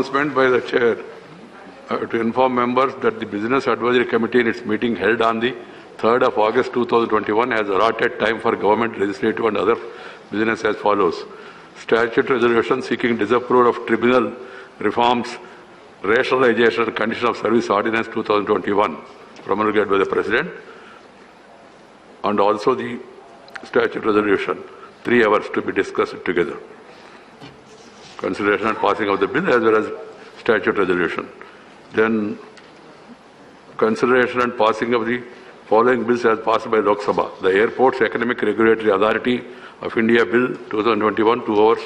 Announcement by the Chair to inform members that the Business Advisory Committee in its meeting held on the 3rd of August 2021 has allotted time for government, legislative and other business as follows. Statute resolution seeking disapproval of tribunal reforms, rationalization and condition of service ordinance 2021 promulgated by the President, and also the statute resolution, 3 hours to be discussed together. Consideration and passing of the bill as well as statute resolution. Then consideration and passing of the following bills as passed by Lok Sabha. The Airports Economic Regulatory Authority of India Bill 2021, 2 hours.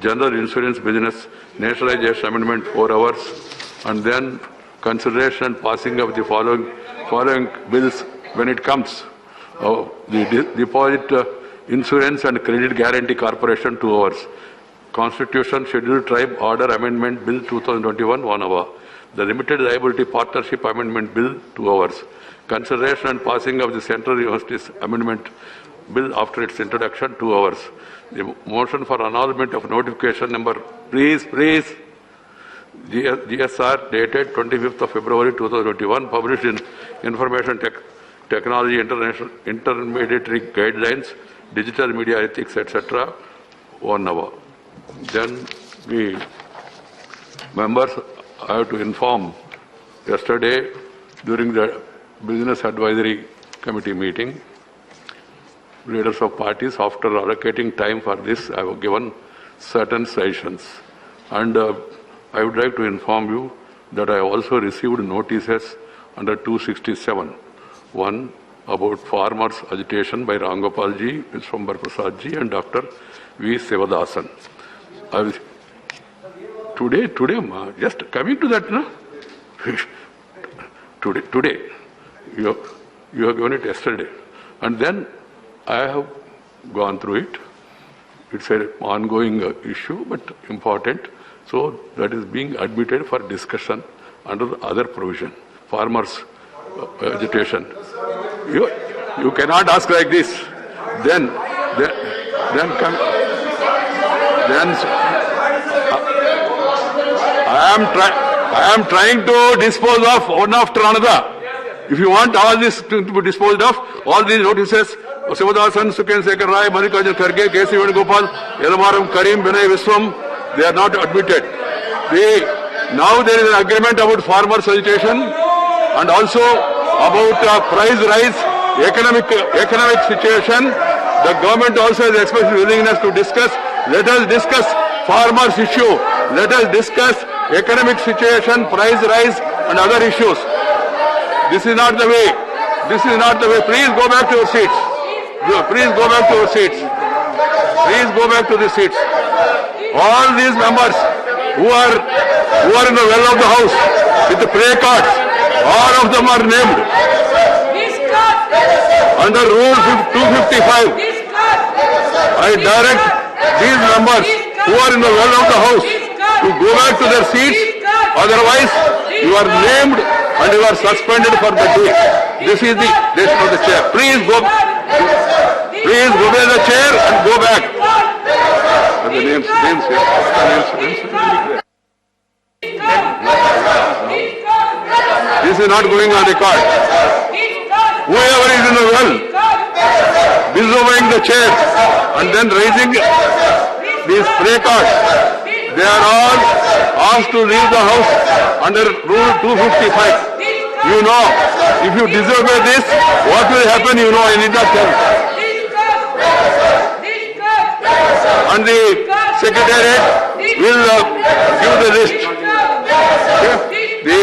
General Insurance Business Nationalization Amendment, 4 hours. And then consideration and passing of the following bills when it comes. The Deposit Insurance and Credit Guarantee Corporation, 2 hours. Constitution Scheduled Tribe Order Amendment Bill 2021, 1 hour. The Limited Liability Partnership Amendment Bill, 2 hours. Consideration and passing of the Central Universities Amendment Bill after its introduction, 2 hours. The motion for annulment of notification number, please, GSR dated 25th of February 2021, published in Information Technology International Intermediary Guidelines, Digital Media Ethics, etc., 1 hour. Then we members have to inform yesterday during the Business Advisory Committee meeting, leaders of parties, after allocating time for this, I have given certain suggestions. And I would like to inform you that I have also received notices under 267. One about farmers' agitation by Rangopal ji, Vishwambar Prasad ji, and Dr. V. Sivadasan. Today, just coming to that, no? Today, you have given it yesterday. And then I have gone through it. It's an ongoing issue, but important. So that is being admitted for discussion under the other provision. Farmers' agitation. You cannot ask like this. Then I am trying to dispose of one after another. If you want all this to be disposed of, all these notices, Sivadasan, Suken Sekhar Rai, Mallikarjun Kharge, K.C. Venugopal, Yelamaram, Karim, Binay Viswam, they are not admitted. Now there is an agreement about farmers' agitation and also about price rise, economic situation. The government also has expressed willingness to discuss. Let us discuss farmers' issue. Let us discuss economic situation, price rise and other issues. This is not the way. This is not the way. Please go back to your seats. Please go back to your seats. Please go back to the seats. All these members who are in the well of the house with the play cards, all of them are named under Rule 255. I direct these members who are in the well of the house to go back to their seats. Otherwise, you are named and you are suspended for the day. This is the decision of the chair. Please go to the chair and go back. The names here. This is not going on record. Whoever is in the well, disobeying the chair and then raising these play cards, they are all asked to leave the house under Rule 255. You know, if you disobey this, what will happen, you know, I need not tell. And the Secretariat will give the list. The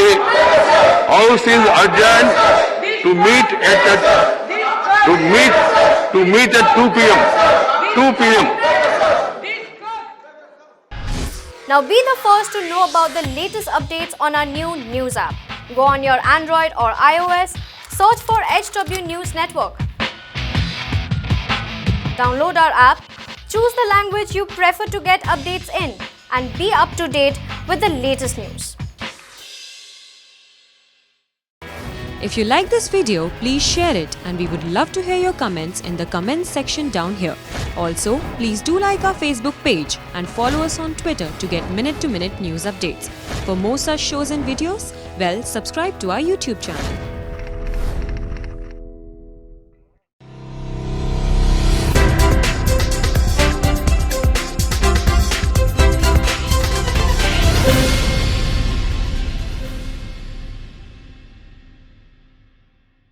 House is adjourned to meet at 2 p.m. 2 p.m. Now be the first to know about the latest updates on our new news app. Go on your Android or iOS, search for HW News Network. Download our app, choose the language you prefer to get updates in, and be up to date with the latest news. If you like this video, please share it and we would love to hear your comments in the comments section down here. Also, please do like our Facebook page and follow us on Twitter to get minute-to-minute news updates. For more such shows and videos, well, subscribe to our YouTube channel.